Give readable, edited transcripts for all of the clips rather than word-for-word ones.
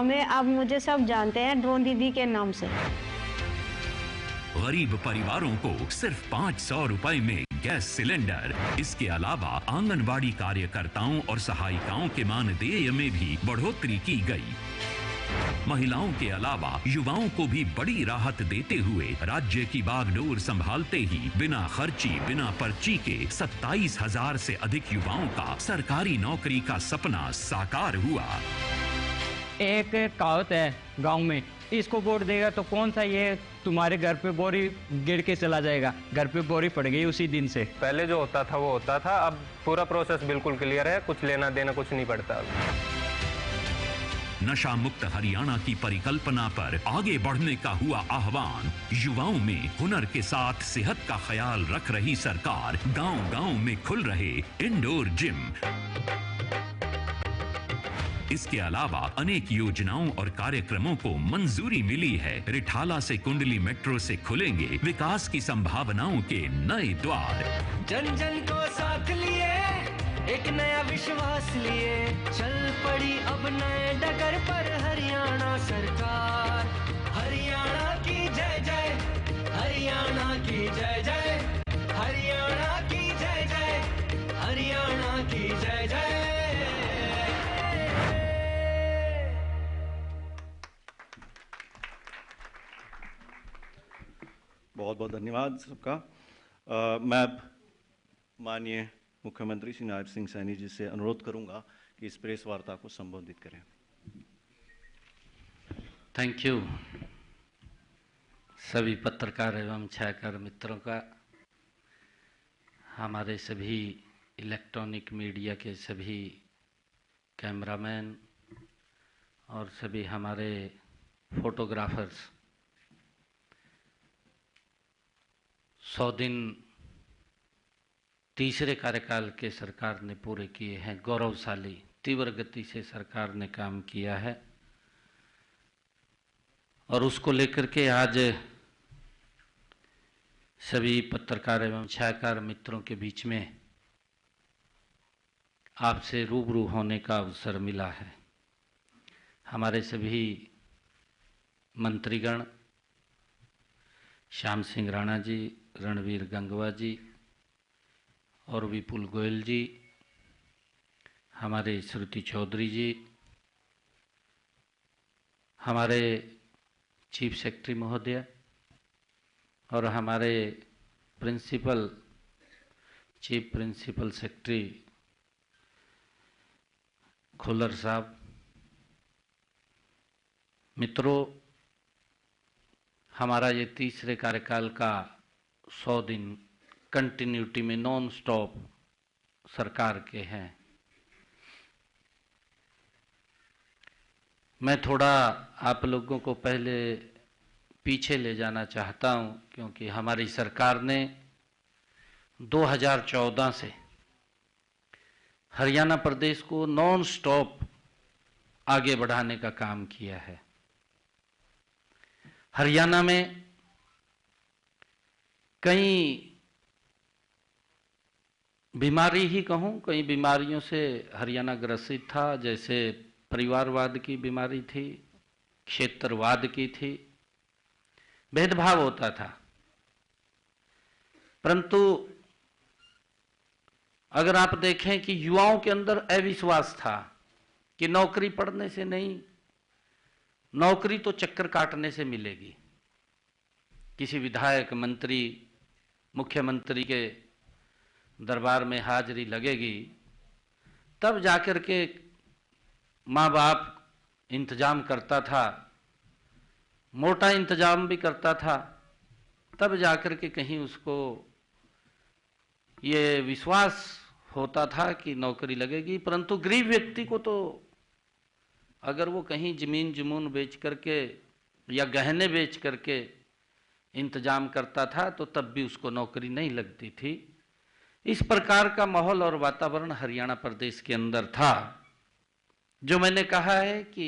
हमें अब मुझे सब जानते हैं ड्रोन दीदी के नाम से। गरीब परिवारों को सिर्फ 500 रुपए में गैस सिलेंडर। इसके अलावा आंगनबाड़ी कार्यकर्ताओं और सहायिकाओं के मानदेय में भी बढ़ोतरी की गई। महिलाओं के अलावा युवाओं को भी बड़ी राहत देते हुए राज्य की बागडोर संभालते ही बिना खर्ची बिना पर्ची के 27,000 से अधिक युवाओं का सरकारी नौकरी का सपना साकार हुआ। एक कहावत है गांव में, इसको वोट देगा तो कौन सा ये तुम्हारे घर पे बोरी गिर के चला जाएगा। घर पे बोरी पड़ गई उसी दिन से। पहले जो होता था वो होता था, अब पूरा प्रोसेस बिल्कुल क्लियर है, कुछ लेना देना कुछ नहीं पड़ता अब। नशा मुक्त हरियाणा की परिकल्पना पर आगे बढ़ने का हुआ आह्वान। युवाओं में हुनर के साथ सेहत का ख्याल रख रही सरकार। गांव-गांव में खुल रहे इंडोर जिम। इसके अलावा अनेक योजनाओं और कार्यक्रमों को मंजूरी मिली है। रिठाला से कुंडली मेट्रो से खुलेंगे विकास की संभावनाओं के नए द्वार। जन जन को साथ लिए एक नया विश्वास लिए चल पड़ी अब नए डगर पर हरियाणा सरकार। हरियाणा की जय जय, हरियाणा की जय जय, हरियाणा की जय जय, हरियाणा की जय जय। बहुत बहुत धन्यवाद सबका। मैं माननीय मुख्यमंत्री श्री नायब सिंह सैनी जी से अनुरोध करूंगा कि इस प्रेस वार्ता को संबोधित करें। थैंक यू सभी पत्रकार एवं छायाकार मित्रों का, हमारे सभी इलेक्ट्रॉनिक मीडिया के सभी कैमरामैन और सभी हमारे फोटोग्राफर्स। 100 दिन तीसरे कार्यकाल के सरकार ने पूरे किए हैं। गौरवशाली तीव्र गति से सरकार ने काम किया है और उसको लेकर के आज सभी पत्रकार एवं छायाकार मित्रों के बीच में आपसे रूबरू होने का अवसर मिला है। हमारे सभी मंत्रीगण, श्याम सिंह राणा जी, रणवीर गंगवा जी और विपुल गोयल जी, हमारे श्रुति चौधरी जी, हमारे चीफ सेक्रेटरी महोदय और हमारे चीफ प्रिंसिपल सेक्रेटरी खुल्लर साहब। मित्रों, हमारा ये तीसरे कार्यकाल का 100 दिन कंटिन्यूटी में नॉन स्टॉप सरकार के हैं। मैं थोड़ा आप लोगों को पहले पीछे ले जाना चाहता हूं, क्योंकि हमारी सरकार ने 2014 से हरियाणा प्रदेश को नॉन स्टॉप आगे बढ़ाने का काम किया है। हरियाणा में कई बीमारी ही कहूँ, कई बीमारियों से हरियाणा ग्रसित था। जैसे परिवारवाद की बीमारी थी, क्षेत्रवाद की थी, भेदभाव होता था। परंतु अगर आप देखें कि युवाओं के अंदर अविश्वास था कि नौकरी पढ़ने से नहीं, नौकरी तो चक्कर काटने से मिलेगी। किसी विधायक, मंत्री, मुख्यमंत्री के दरबार में हाजिरी लगेगी, तब जाकर के माँ बाप इंतजाम करता था, मोटा इंतजाम भी करता था, तब जाकर के कहीं उसको ये विश्वास होता था कि नौकरी लगेगी। परंतु गरीब व्यक्ति को तो अगर वो कहीं जमीन जमून बेच करके या गहने बेच करके इंतजाम करता था तो तब भी उसको नौकरी नहीं लगती थी। इस प्रकार का माहौल और वातावरण हरियाणा प्रदेश के अंदर था, जो मैंने कहा है कि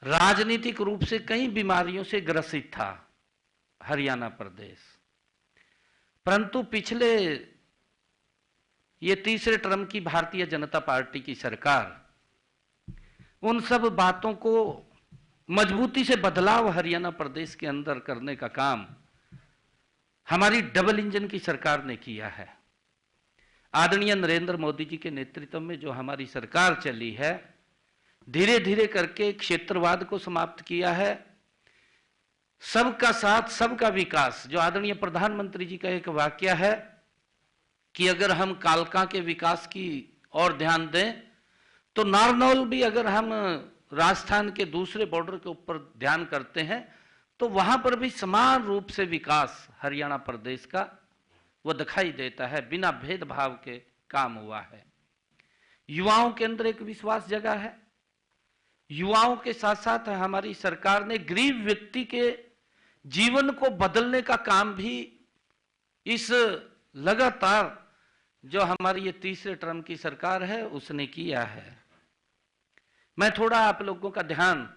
राजनीतिक रूप से कई बीमारियों से ग्रसित था हरियाणा प्रदेश। परंतु पिछले ये तीसरे टर्म की भारतीय जनता पार्टी की सरकार उन सब बातों को मजबूती से बदलाव हरियाणा प्रदेश के अंदर करने का काम हमारी डबल इंजन की सरकार ने किया है। आदरणीय नरेंद्र मोदी जी के नेतृत्व में जो हमारी सरकार चली है, धीरे धीरे करके क्षेत्रवाद को समाप्त किया है। सबका साथ सबका विकास, जो आदरणीय प्रधानमंत्री जी का एक वाक्य है कि अगर हम कालका के विकास की ओर ध्यान दें तो नारनौल भी, अगर हम राजस्थान के दूसरे बॉर्डर के ऊपर ध्यान करते हैं तो वहां पर भी समान रूप से विकास हरियाणा प्रदेश का वो दिखाई देता है, बिना भेदभाव के काम हुआ है। युवाओं के अंदर एक विश्वास जगा है। युवाओं के साथ साथ हमारी सरकार ने गरीब व्यक्ति के जीवन को बदलने का काम भी इस लगातार जो हमारी ये तीसरे टर्म की सरकार है उसने किया है। मैं थोड़ा आप लोगों का ध्यान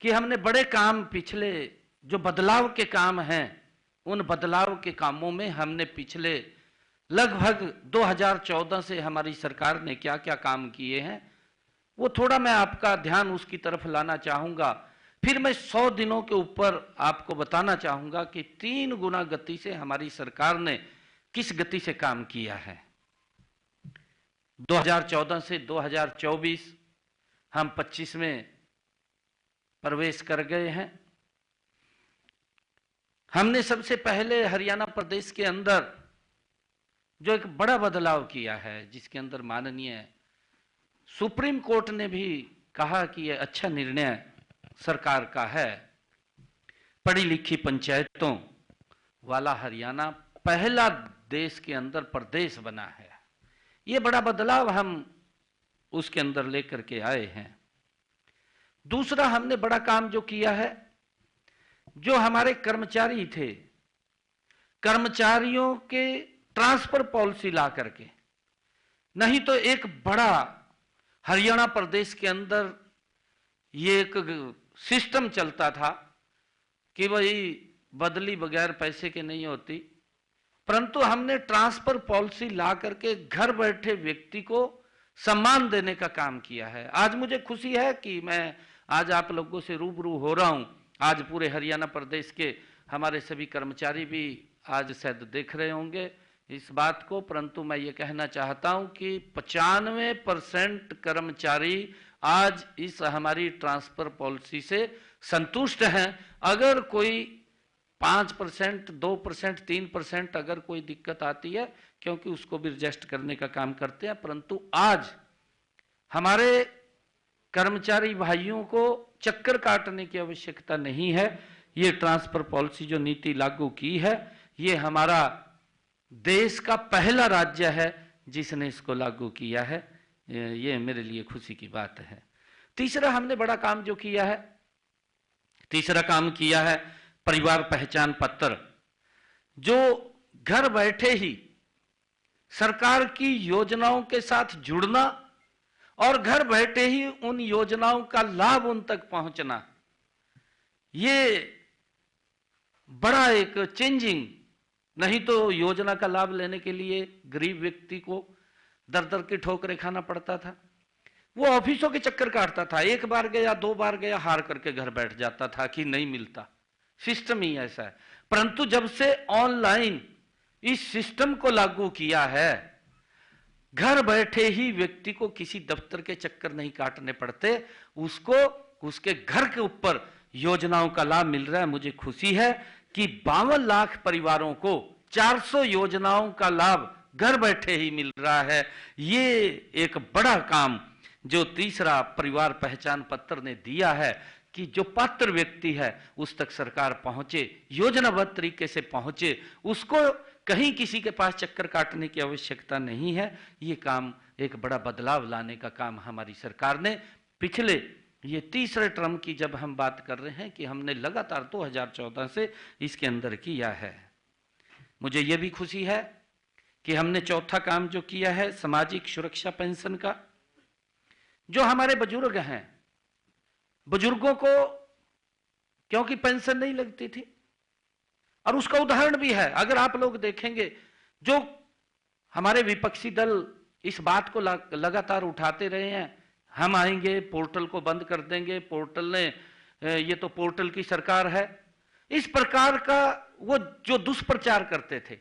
कि हमने बड़े काम, पिछले जो बदलाव के काम हैं, उन बदलाव के कामों में हमने पिछले लगभग 2014 से हमारी सरकार ने क्या क्या काम किए हैं वो थोड़ा मैं आपका ध्यान उसकी तरफ लाना चाहूंगा। फिर मैं 100 दिनों के ऊपर आपको बताना चाहूंगा कि 3 गुना गति से हमारी सरकार ने किस गति से काम किया है। 2014 से 2024 हम 25 में प्रवेश कर गए हैं। हमने सबसे पहले हरियाणा प्रदेश के अंदर जो एक बड़ा बदलाव किया है, जिसके अंदर माननीय सुप्रीम कोर्ट ने भी कहा कि यह अच्छा निर्णय सरकार का है, पढ़ी लिखी पंचायतों वाला हरियाणा पहला देश के अंदर प्रदेश बना है। यह बड़ा बदलाव हम उसके अंदर लेकर के आए हैं। दूसरा हमने बड़ा काम जो किया है, जो हमारे कर्मचारी थे, कर्मचारियों के ट्रांसफर पॉलिसी ला करके, नहीं तो एक बड़ा हरियाणा प्रदेश के अंदर ये एक सिस्टम चलता था कि भाई बदली बगैर पैसे के नहीं होती, परंतु हमने ट्रांसफर पॉलिसी ला करके घर बैठे व्यक्ति को सम्मान देने का काम किया है। आज मुझे खुशी है कि मैं आज आप लोगों से रूबरू हो रहा हूं। आज पूरे हरियाणा प्रदेश के हमारे सभी कर्मचारी भी आज शायद देख रहे होंगे इस बात को, परंतु मैं ये कहना चाहता हूं कि 95% कर्मचारी आज इस हमारी ट्रांसफर पॉलिसी से संतुष्ट हैं। अगर कोई 5%, 2%, 3% अगर कोई दिक्कत आती है, क्योंकि उसको भी एडजस्ट करने का काम करते हैं, परंतु आज हमारे कर्मचारी भाइयों को चक्कर काटने की आवश्यकता नहीं है। ये ट्रांसफर पॉलिसी जो नीति लागू की है, ये हमारा देश का पहला राज्य है जिसने इसको लागू किया है। ये मेरे लिए खुशी की बात है। तीसरा हमने बड़ा काम जो किया है, तीसरा काम किया है परिवार पहचान पत्र, जो घर बैठे ही सरकार की योजनाओं के साथ जुड़ना और घर बैठे ही उन योजनाओं का लाभ उन तक पहुंचना, ये बड़ा एक चेंजिंग। नहीं तो योजना का लाभ लेने के लिए गरीब व्यक्ति को दर दर की ठोकरें खाना पड़ता था, वो ऑफिसों के चक्कर काटता था, 1 बार गया 2 बार गया, हार करके घर बैठ जाता था कि नहीं मिलता। सिस्टम ही ऐसा है। परंतु जब से ऑनलाइन इस सिस्टम को लागू किया है, घर बैठे ही व्यक्ति को किसी दफ्तर के चक्कर नहीं काटने पड़ते, उसको उसके घर के ऊपर योजनाओं का लाभ मिल रहा है। मुझे खुशी है कि 52 लाख परिवारों को 400 योजनाओं का लाभ घर बैठे ही मिल रहा है। ये एक बड़ा काम जो तीसरा परिवार पहचान पत्र ने दिया है कि जो पात्र व्यक्ति है उस तक सरकार पहुंचे, योजनाबद्ध तरीके से पहुंचे, उसको कहीं किसी के पास चक्कर काटने की आवश्यकता नहीं है। ये काम एक बड़ा बदलाव लाने का काम हमारी सरकार ने पिछले ये तीसरे टर्म की जब हम बात कर रहे हैं कि हमने लगातार 2014 से इसके अंदर किया है। मुझे यह भी खुशी है कि हमने चौथा काम जो किया है सामाजिक सुरक्षा पेंशन का। जो हमारे बुजुर्ग हैं, बुजुर्गों को क्योंकि पेंशन नहीं लगती थी, और उसका उदाहरण भी है, अगर आप लोग देखेंगे जो हमारे विपक्षी दल इस बात को लगातार उठाते रहे हैं, हम आएंगे पोर्टल को बंद कर देंगे, पोर्टल ने ये तो पोर्टल की सरकार है, इस प्रकार का वो जो दुष्प्रचार करते थे,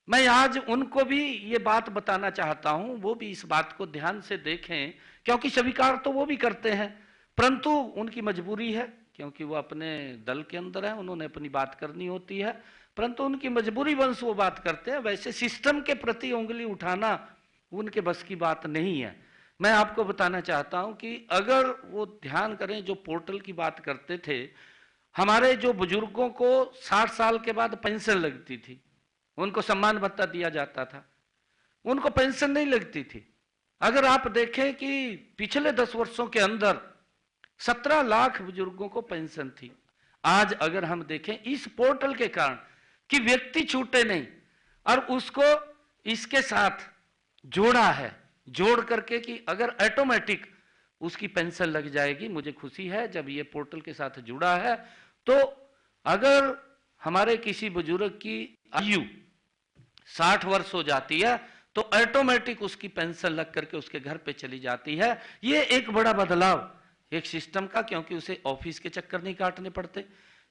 मैं आज उनको भी ये बात बताना चाहता हूं, वो भी इस बात को ध्यान से देखें, क्योंकि स्वीकार तो वो भी करते हैं, परंतु उनकी मजबूरी है, क्योंकि वो अपने दल के अंदर है, उन्होंने अपनी बात करनी होती है, परंतु उनकी मजबूरी वंश वो बात करते हैं। वैसे सिस्टम के प्रति उंगली उठाना उनके बस की बात नहीं है। मैं आपको बताना चाहता हूं कि अगर वो ध्यान करें, जो पोर्टल की बात करते थे, हमारे जो बुजुर्गों को 60 साल के बाद पेंशन लगती थी, उनको सम्मान भत्ता दिया जाता था, उनको पेंशन नहीं लगती थी। अगर आप देखें कि पिछले 10 वर्षों के अंदर 17 लाख बुजुर्गों को पेंशन थी। आज अगर हम देखें इस पोर्टल के कारण कि व्यक्ति छूटे नहीं, और उसको इसके साथ जोड़ा है, जोड़ करके कि अगर ऑटोमेटिक उसकी पेंशन लग जाएगी। मुझे खुशी है जब ये पोर्टल के साथ जुड़ा है, तो अगर हमारे किसी बुजुर्ग की आयु 60 वर्ष हो जाती है तो ऑटोमेटिक उसकी पेंशन लग करके उसके घर पे चली जाती है। ये एक बड़ा बदलाव एक सिस्टम का, क्योंकि उसे ऑफिस के चक्कर नहीं काटने पड़ते,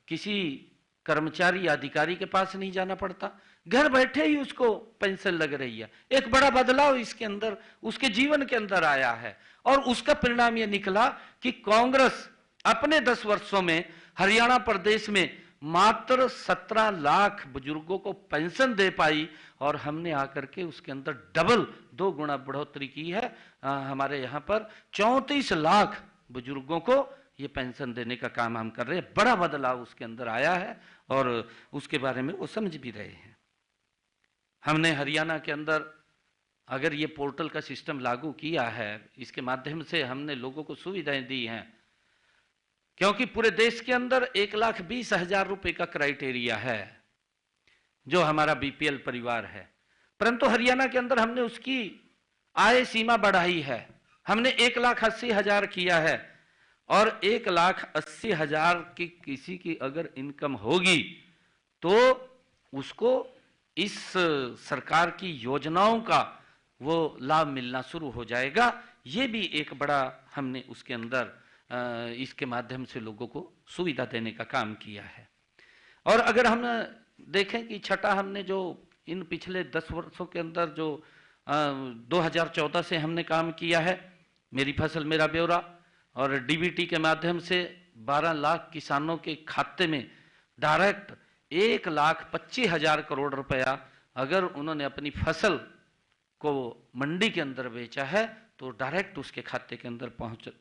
किसी कर्मचारी या अधिकारी के पास नहीं जाना पड़ता, घर बैठे ही उसको पेंशन लग रही है। एक बड़ा बदलाव इसके अंदर, उसके जीवन के अंदर आया है, और उसका परिणाम यह निकला कि कांग्रेस अपने 10 वर्षों में हरियाणा प्रदेश में मात्र 17 लाख बुजुर्गों को पेंशन दे पाई, और हमने आकर के उसके अंदर डबल 2 गुना बढ़ोतरी की है। हमारे यहाँ पर 34 लाख बुजुर्गों को ये पेंशन देने का काम हम कर रहे हैं। बड़ा बदलाव उसके अंदर आया है, और उसके बारे में वो समझ भी रहे हैं। हमने हरियाणा के अंदर अगर ये पोर्टल का सिस्टम लागू किया है, इसके माध्यम से हमने लोगों को सुविधाएं दी हैं, क्योंकि पूरे देश के अंदर 1,20,000 रुपए का क्राइटेरिया है जो हमारा बीपीएल परिवार है, परंतु हरियाणा के अंदर हमने उसकी आय सीमा बढ़ाई है। हमने 1,80,000 किया है, और 1,80,000 की किसी की अगर इनकम होगी तो उसको इस सरकार की योजनाओं का वो लाभ मिलना शुरू हो जाएगा। ये भी एक बड़ा हमने उसके अंदर इसके माध्यम से लोगों को सुविधा देने का काम किया है। और अगर हम देखें कि छठा हमने जो इन पिछले 10 वर्षों के अंदर जो 2014 से हमने काम किया है, मेरी फसल मेरा ब्यौरा और डीबीटी के माध्यम से 12 लाख किसानों के खाते में डायरेक्ट 1,25,000 करोड़ रुपया अगर उन्होंने अपनी फसल को मंडी के अंदर बेचा है तो डायरेक्ट उसके खाते के अंदर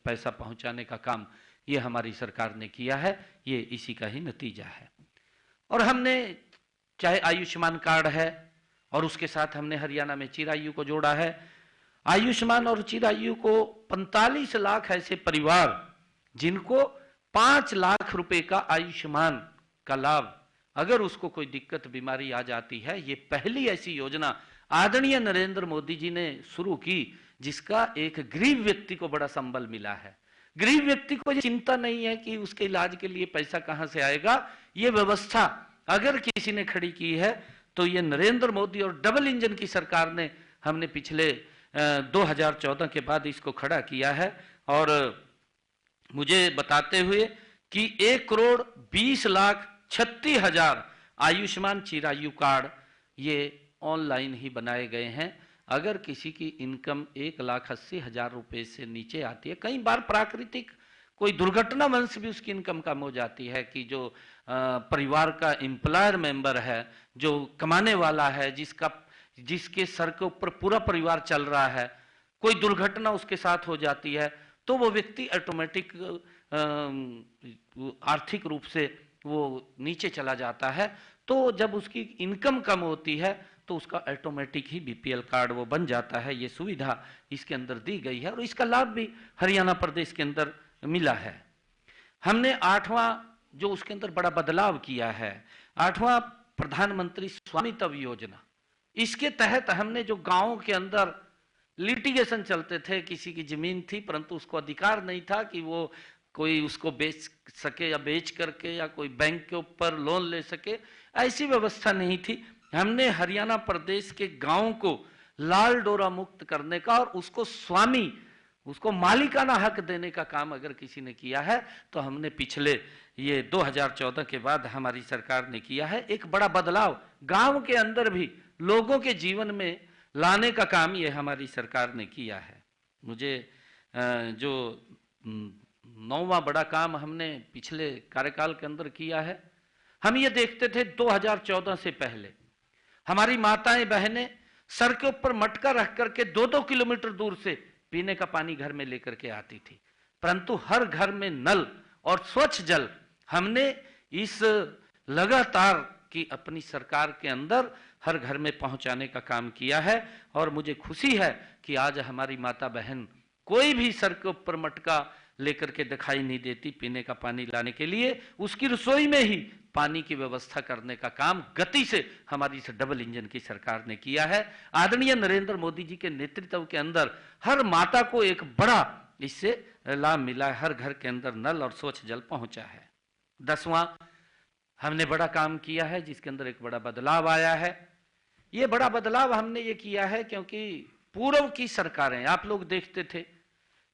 पैसा पहुंचाने का काम ये हमारी सरकार ने किया है। ये इसी का ही नतीजा है। और हमने चाहे आयुष्मान कार्ड है, और उसके साथ हमने हरियाणा में चिरायु को जोड़ा है। आयुष्मान और चिरायु को 45 लाख ऐसे परिवार जिनको 5 लाख रुपए का आयुष्मान का लाभ, अगर उसको कोई दिक्कत बीमारी आ जाती है, ये पहली ऐसी योजना आदरणीय नरेंद्र मोदी जी ने शुरू की जिसका एक गरीब व्यक्ति को बड़ा संबल मिला है। गरीब व्यक्ति को ये चिंता नहीं है कि उसके इलाज के लिए पैसा कहां से आएगा। ये व्यवस्था अगर किसी ने खड़ी की है तो ये नरेंद्र मोदी और डबल इंजन की सरकार ने हमने पिछले 2014 के बाद इसको खड़ा किया है। और मुझे बताते हुए कि 1,20,36,000 आयुष्मान चिरायु कार्ड ये ऑनलाइन ही बनाए गए हैं। अगर किसी की इनकम 1,80,000 रुपए से नीचे आती है, कई बार प्राकृतिक कोई दुर्घटना वंश भी उसकी इनकम कम हो जाती है कि जो परिवार का एम्प्लॉयर मेंबर है, जो कमाने वाला है, जिसके सर के ऊपर पूरा परिवार चल रहा है, कोई दुर्घटना उसके साथ हो जाती है तो वो व्यक्ति ऑटोमेटिक आर्थिक रूप से वो नीचे चला जाता है। तो जब उसकी इनकम कम होती है तो उसका ऑटोमेटिक ही बीपीएल कार्ड वो बन जाता है। ये सुविधा इसके अंदर दी गई है और इसका लाभ भी हरियाणा प्रदेश के अंदर मिला है। हमने 8वां जो उसके अंदर बड़ा बदलाव किया है, 8वां प्रधानमंत्री स्वामित्व योजना, इसके तहत हमने जो गांवों के अंदर लिटिगेशन चलते थे, किसी की जमीन थी परंतु उसको अधिकार नहीं था कि वो कोई उसको बेच सके या बेच करके या कोई बैंक के ऊपर लोन ले सके, ऐसी व्यवस्था नहीं थी। हमने हरियाणा प्रदेश के गांवों को लाल डोरा मुक्त करने का और उसको स्वामी उसको मालिकाना हक देने का काम अगर किसी ने किया है तो हमने पिछले ये 2014 के बाद हमारी सरकार ने किया है। एक बड़ा बदलाव गांव के अंदर भी लोगों के जीवन में लाने का काम ये हमारी सरकार ने किया है। मुझे जो 9वां बड़ा काम हमने पिछले कार्यकाल के अंदर किया है, हम ये देखते थे 2014 से पहले हमारी माताएं बहनें सर के ऊपर मटका रख करके 2-2 किलोमीटर दूर से पीने का पानी घर में लेकर के आती थी, परंतु हर घर में नल और स्वच्छ जल हमने इस लगातार की अपनी सरकार के अंदर हर घर में पहुंचाने का काम किया है। और मुझे खुशी है कि आज हमारी माता बहन कोई भी सर के ऊपर मटका लेकर के दिखाई नहीं देती पीने का पानी लाने के लिए। उसकी रसोई में ही पानी की व्यवस्था करने का काम गति से हमारी इस डबल इंजन की सरकार ने किया है। आदरणीय नरेंद्र मोदी जी के नेतृत्व के अंदर हर माता को एक बड़ा इससे लाभ मिला है, हर घर के अंदर नल और स्वच्छ जल पहुंचा है। 10वां हमने बड़ा काम किया है जिसके अंदर एक बड़ा बदलाव आया है। ये बड़ा बदलाव हमने ये किया है क्योंकि पूर्व की सरकारें, आप लोग देखते थे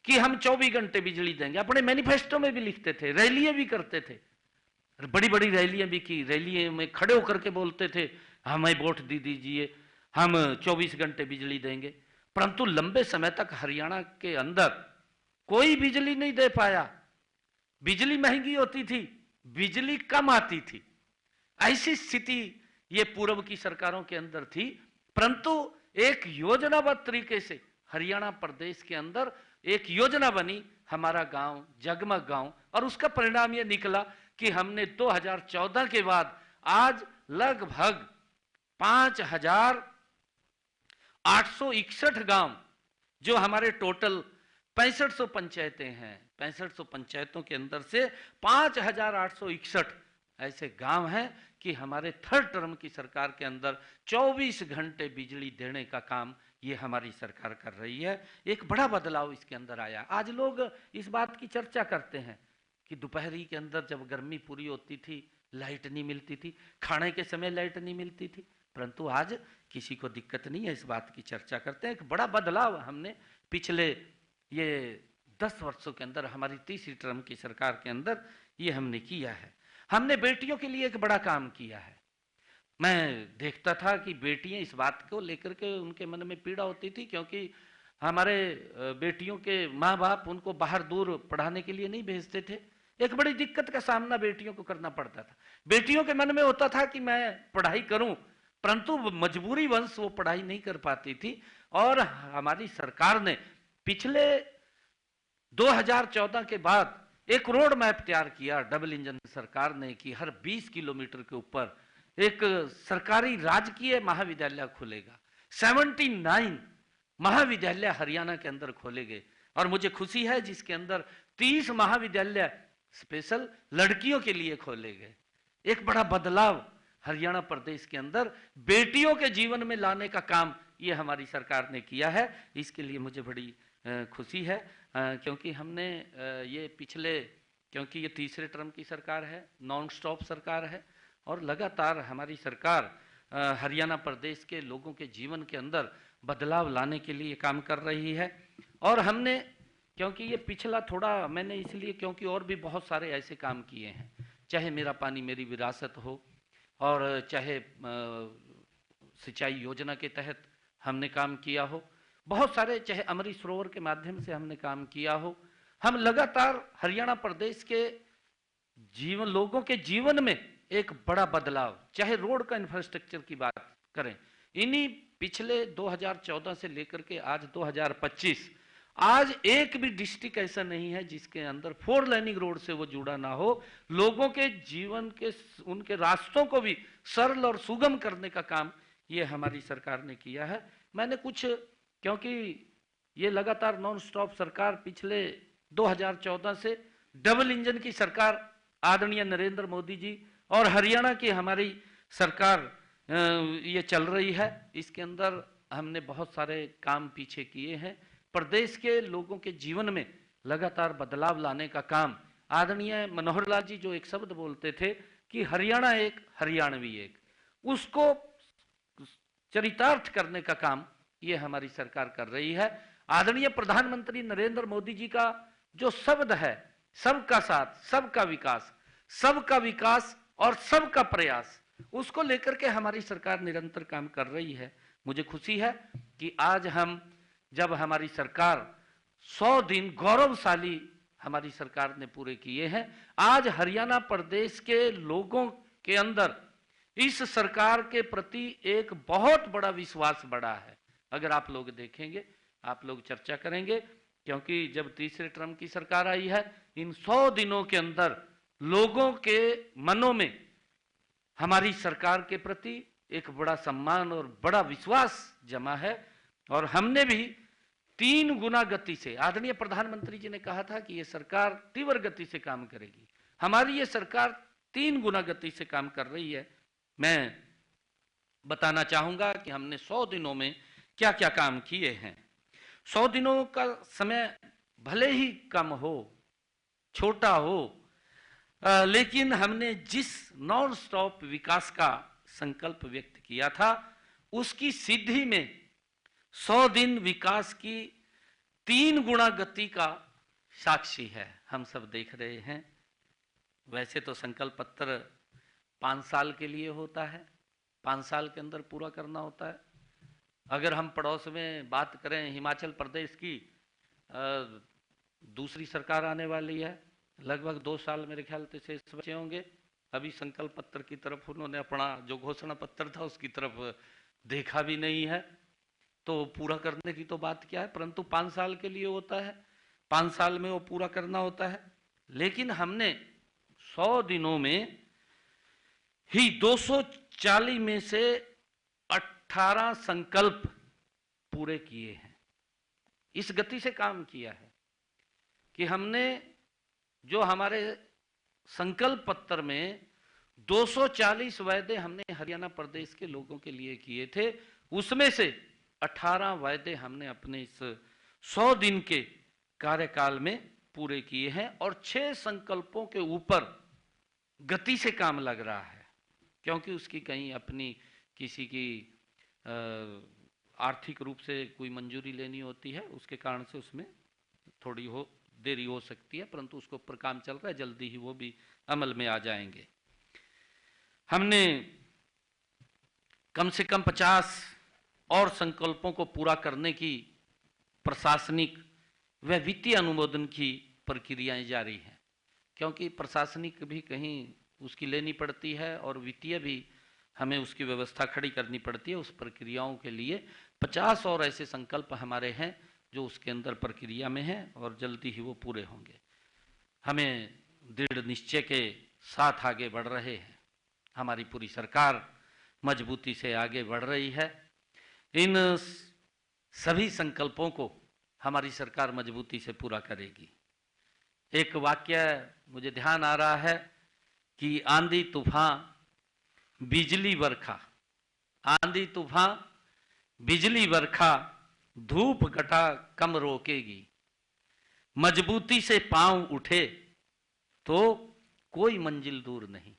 कि हम 24 घंटे बिजली देंगे, अपने मैनिफेस्टो में भी लिखते थे, रैलियां भी करते थे, बड़ी बड़ी रैलियां भी की, रैलियों में खड़े होकर के बोलते थे हमें वोट दे दीजिए, हम 24 घंटे बिजली देंगे। परंतु लंबे समय तक हरियाणा के अंदर कोई बिजली नहीं दे पाया। बिजली महंगी होती थी, बिजली कम आती थी। ऐसी स्थिति ये पूर्व की सरकारों के अंदर थी। परंतु एक योजनाबद्ध तरीके से हरियाणा प्रदेश के अंदर एक योजना बनी, हमारा गांव जगमग गांव, और उसका परिणाम ये निकला कि हमने 2014 के बाद आज लगभग 5,861 गांव, जो हमारे टोटल 6500 पंचायतें हैं, 6500 पंचायतों के अंदर से 5,861 ऐसे गांव हैं कि हमारे थर्ड टर्म की सरकार के अंदर 24 घंटे बिजली देने का काम ये हमारी सरकार कर रही है। एक बड़ा बदलाव इसके अंदर आया। आज लोग इस बात की चर्चा करते हैं कि दोपहरी के अंदर जब गर्मी पूरी होती थी लाइट नहीं मिलती थी, खाने के समय लाइट नहीं मिलती थी, परंतु आज किसी को दिक्कत नहीं है, इस बात की चर्चा करते हैं। एक बड़ा बदलाव हमने पिछले ये 10 वर्षों के अंदर हमारी तीसरी टर्म की सरकार के अंदर ये हमने किया है। हमने बेटियों के लिए एक बड़ा काम किया है। मैं देखता था कि बेटियां इस बात को लेकर के उनके मन में पीड़ा होती थी, क्योंकि हमारे बेटियों के माँ बाप उनको बाहर दूर पढ़ाने के लिए नहीं भेजते थे। एक बड़ी दिक्कत का सामना बेटियों को करना पड़ता था। बेटियों के मन में होता था कि मैं पढ़ाई करूं, परंतु मजबूरी वंश वो पढ़ाई नहीं कर पाती थी। और हमारी सरकार ने पिछले 2014 के बाद एक रोड मैप तैयार किया, डबल इंजन सरकार ने, कि हर 20 किलोमीटर के ऊपर एक सरकारी राजकीय महाविद्यालय खुलेगा। 79 महाविद्यालय हरियाणा के अंदर खोले गए और मुझे खुशी है जिसके अंदर 30 महाविद्यालय स्पेशल लड़कियों के लिए खोले गए। एक बड़ा बदलाव हरियाणा प्रदेश के अंदर बेटियों के जीवन में लाने का काम ये हमारी सरकार ने किया है। इसके लिए मुझे बड़ी खुशी है, क्योंकि हमने ये पिछले, क्योंकि ये तीसरे टर्म की सरकार है, नॉन स्टॉप सरकार है, और लगातार हमारी सरकार हरियाणा प्रदेश के लोगों के जीवन के अंदर बदलाव लाने के लिए काम कर रही है। और हमने, क्योंकि ये पिछला थोड़ा मैंने इसलिए, क्योंकि और भी बहुत सारे ऐसे काम किए हैं, चाहे मेरा पानी मेरी विरासत हो, और चाहे सिंचाई योजना के तहत हमने काम किया हो, बहुत सारे, चाहे अमृत सरोवर के माध्यम से हमने काम किया हो। हम लगातार हरियाणा प्रदेश के जीवन, लोगों के जीवन में एक बड़ा बदलाव, चाहे रोड का इंफ्रास्ट्रक्चर की बात करें, इन्हीं पिछले 2014 से लेकर के आज 2025, आज एक भी डिस्ट्रिक्ट ऐसा नहीं है जिसके अंदर 4 लाइनिंग रोड से वो जुड़ा ना हो। लोगों के जीवन के, उनके रास्तों को भी सरल और सुगम करने का काम ये हमारी सरकार ने किया है। मैंने कुछ, क्योंकि ये लगातार नॉन स्टॉप सरकार पिछले 2014 से डबल इंजन की सरकार आदरणीय नरेंद्र मोदी जी और हरियाणा की हमारी सरकार ये चल रही है, इसके अंदर हमने बहुत सारे काम पीछे किए हैं। प्रदेश के लोगों के जीवन में लगातार बदलाव लाने का काम, आदरणीय मनोहर लाल जी जो एक शब्द बोलते थे कि हरियाणा एक हरियाणवी एक, उसको चरितार्थ करने का काम ये हमारी सरकार कर रही है। आदरणीय प्रधानमंत्री नरेंद्र मोदी जी का जो शब्द है, सबका साथ, सबका विकास और सबका प्रयास, उसको लेकर के हमारी सरकार निरंतर काम कर रही है। मुझे खुशी है कि आज हम, जब हमारी सरकार 100 दिन गौरवशाली हमारी सरकार ने पूरे किए हैं, आज हरियाणा प्रदेश के लोगों के अंदर इस सरकार के प्रति एक बहुत बड़ा विश्वास बढ़ा है। अगर आप लोग देखेंगे, आप लोग चर्चा करेंगे, क्योंकि जब तीसरे टर्म की सरकार आई है, इन 100 दिनों के अंदर लोगों के मनों में हमारी सरकार के प्रति एक बड़ा सम्मान और बड़ा विश्वास जमा है। और हमने भी 3 गुना गति से, आदरणीय प्रधानमंत्री जी ने कहा था कि यह सरकार तीव्र गति से काम करेगी, हमारी ये सरकार 3 गुना गति से काम कर रही है। मैं बताना चाहूंगा कि हमने 100 दिनों में क्या क्या काम किए हैं। 100 दिनों का समय भले ही कम हो, छोटा हो, लेकिन हमने जिस नॉन स्टॉप विकास का संकल्प व्यक्त किया था, उसकी सिद्धि में 100 दिन विकास की 3 गुना गति का साक्षी है। हम सब देख रहे हैं। वैसे तो संकल्प पत्र 5 साल के लिए होता है, 5 साल के अंदर पूरा करना होता है। अगर हम पड़ोस में बात करें, हिमाचल प्रदेश की दूसरी सरकार आने वाली है, लगभग 2 साल मेरे ख्याल से शेष बचे होंगे। अभी संकल्प पत्र की तरफ उन्होंने अपना जो घोषणा पत्र था उसकी तरफ देखा भी नहीं है, तो पूरा करने की तो बात क्या है, परंतु 5 साल के लिए होता है, 5 साल में वो पूरा करना होता है। लेकिन हमने 100 दिनों में ही 240 में से 18 संकल्प पूरे किए हैं। इस गति से काम किया है कि हमने जो हमारे संकल्प पत्र में 240 वायदे हमने हरियाणा प्रदेश के लोगों के लिए किए थे, उसमें से 18 वायदे हमने अपने इस 100 दिन के कार्यकाल में पूरे किए हैं। और 6 संकल्पों के ऊपर गति से काम लग रहा है, क्योंकि उसकी कहीं अपनी किसी की आर्थिक रूप से कोई मंजूरी लेनी होती है, उसके कारण से उसमें थोड़ी देरी हो सकती है, परंतु उसके ऊपर काम चल रहा है, जल्दी ही वो भी अमल में आ जाएंगे। हमने कम से कम 50 और संकल्पों को पूरा करने की प्रशासनिक व वित्तीय अनुमोदन की प्रक्रियाएं जारी हैं, क्योंकि प्रशासनिक भी कहीं उसकी लेनी पड़ती है और वित्तीय भी हमें उसकी व्यवस्था खड़ी करनी पड़ती है। उस प्रक्रियाओं के लिए 50 और ऐसे संकल्प हमारे हैं जो उसके अंदर प्रक्रिया में हैं और जल्दी ही वो पूरे होंगे। हमें दृढ़ निश्चय के साथ आगे बढ़ रहे हैं। हमारी पूरी सरकार मजबूती से आगे बढ़ रही है। इन सभी संकल्पों को हमारी सरकार मजबूती से पूरा करेगी। एक वाक्य मुझे ध्यान आ रहा है कि आंधी तूफान बिजली बरखा, आंधी तूफान बिजली बरखा धूप घटा कम रोकेगी, मजबूती से पांव उठे तो कोई मंजिल दूर नहीं।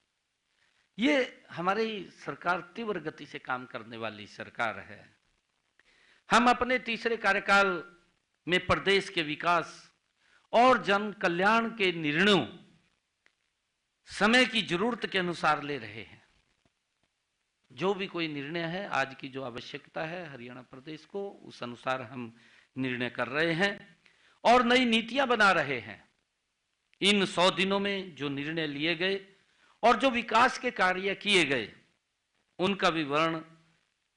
ये हमारी सरकार तीव्र गति से काम करने वाली सरकार है। हम अपने तीसरे कार्यकाल में प्रदेश के विकास और जन कल्याण के निर्णयों समय की जरूरत के अनुसार ले रहे हैं। जो भी कोई निर्णय है, आज की जो आवश्यकता है हरियाणा प्रदेश को, उस अनुसार हम निर्णय कर रहे हैं और नई नीतियां बना रहे हैं। इन 100 दिनों में जो निर्णय लिए गए और जो विकास के कार्य किए गए, उनका विवरण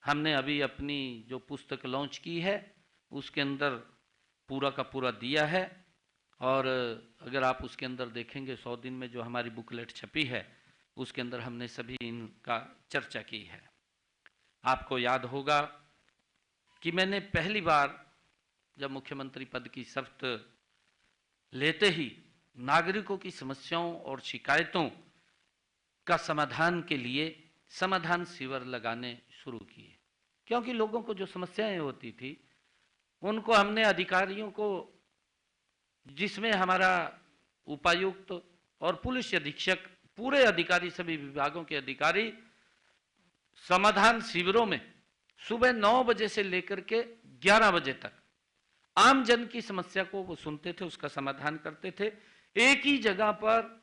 हमने अभी अपनी जो पुस्तक लॉन्च की है उसके अंदर पूरा का पूरा दिया है। और अगर आप उसके अंदर देखेंगे 100 दिन में जो हमारी बुकलेट छपी है उसके अंदर हमने सभी इनका चर्चा की है। आपको याद होगा कि मैंने पहली बार जब मुख्यमंत्री पद की शपथ लेते ही नागरिकों की समस्याओं और शिकायतों का समाधान के लिए समाधान शिविर लगाने शुरू किए, क्योंकि लोगों को जो समस्याएं होती थी उनको हमने अधिकारियों को, जिसमें हमारा उपायुक्त और पुलिस अधीक्षक, पूरे अधिकारी, सभी विभागों के अधिकारी समाधान शिविरों में सुबह 9 बजे से लेकर के 11 बजे तक आम जन की समस्या को वो सुनते थे, उसका समाधान करते थे। एक ही जगह पर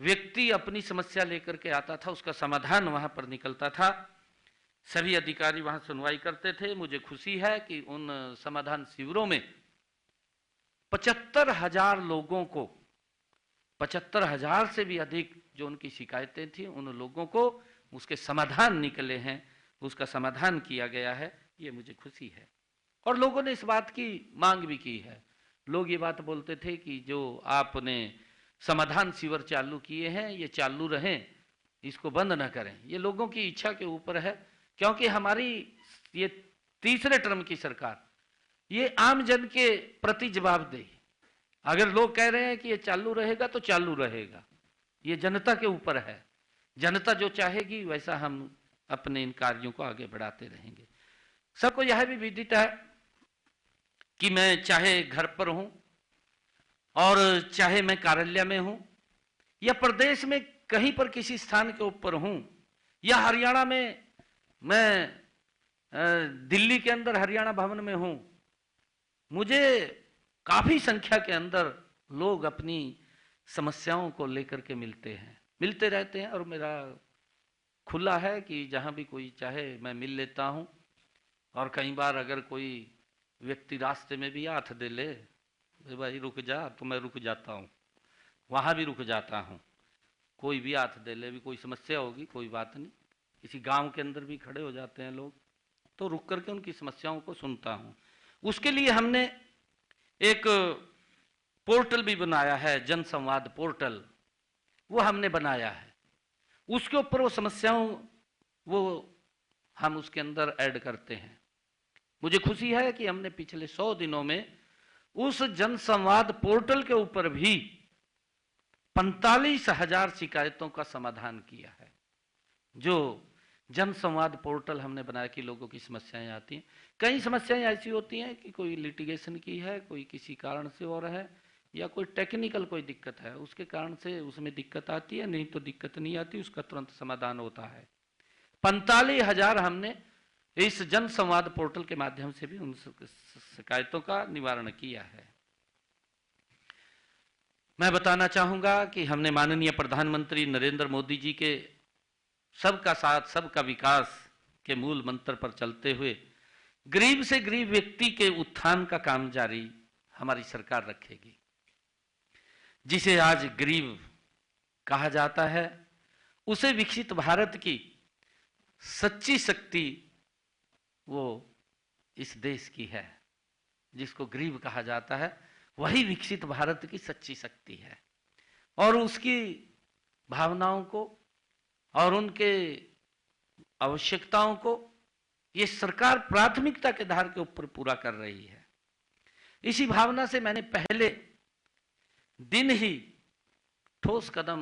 व्यक्ति अपनी समस्या लेकर के आता था, उसका समाधान वहां पर निकलता था। सभी अधिकारी वहां सुनवाई करते थे। मुझे खुशी है कि उन समाधान शिविरों में 75,000 लोगों को, 75,000 से भी अधिक जो उनकी शिकायतें थी, उन लोगों को उसके समाधान निकले हैं, उसका समाधान किया गया है। ये मुझे खुशी है। और लोगों ने इस बात की मांग भी की है। लोग ये बात बोलते थे कि जो आपने समाधान शिविर चालू किए हैं, ये चालू रहें, इसको बंद ना करें। ये लोगों की इच्छा के ऊपर है, क्योंकि हमारी ये तीसरे टर्म की सरकार ये आम जन के प्रति जवाबदेही। अगर लोग कह रहे हैं कि ये चालू रहेगा तो चालू रहेगा, ये जनता के ऊपर है। जनता जो चाहेगी वैसा हम अपने इन कार्यों को आगे बढ़ाते रहेंगे। सबको यह भी विदित है कि मैं चाहे घर पर हूं और चाहे मैं कार्यालय में हूं या प्रदेश में कहीं पर किसी स्थान के ऊपर हूं, या हरियाणा में मैं दिल्ली के अंदर हरियाणा भवन में हूं, मुझे काफी संख्या के अंदर लोग अपनी समस्याओं को लेकर के मिलते रहते हैं। और मेरा खुला है कि जहां भी कोई चाहे मैं मिल लेता हूं। और कई बार अगर कोई व्यक्ति रास्ते में भी हाथ दे ले, भाई रुक जा, तो मैं रुक जाता हूं, वहां भी रुक जाता हूं। कोई भी हाथ दे ले, भी कोई समस्या होगी, कोई बात नहीं। किसी गांव के अंदर भी खड़े हो जाते हैं लोग, तो रुक करके उनकी समस्याओं को सुनता हूं। उसके लिए हमने एक पोर्टल भी बनाया है, जन संवाद पोर्टल, वो हमने बनाया है। उसके ऊपर वो समस्याओं वो हम उसके अंदर ऐड करते हैं। मुझे खुशी है कि हमने पिछले 100 दिनों में उस जन संवाद पोर्टल के ऊपर भी 45,000 शिकायतों का समाधान किया है। जो जन संवाद पोर्टल हमने बनाया कि लोगों की समस्याएं आती हैं। कई समस्याएं ऐसी होती हैं कि कोई लिटिगेशन की है, कोई किसी कारण से और है, या कोई टेक्निकल कोई दिक्कत है, उसके कारण से उसमें दिक्कत आती है, नहीं तो दिक्कत नहीं आती, उसका तुरंत समाधान होता है। 45,000 हमने इस जन संवाद पोर्टल के माध्यम से भी उन शिकायतों का निवारण किया है। मैं बताना चाहूंगा कि हमने माननीय प्रधानमंत्री नरेंद्र मोदी जी के सबका साथ सबका विकास के मूल मंत्र पर चलते हुए गरीब से गरीब व्यक्ति के उत्थान का काम जारी हमारी सरकार रखेगी। जिसे आज गरीब कहा जाता है, उसे विकसित भारत की सच्ची शक्ति वो इस देश की है। जिसको गरीब कहा जाता है, वही विकसित भारत की सच्ची शक्ति है। और उसकी भावनाओं को और उनके आवश्यकताओं को ये सरकार प्राथमिकता के आधार के ऊपर पूरा कर रही है। इसी भावना से मैंने पहले दिन ही ठोस कदम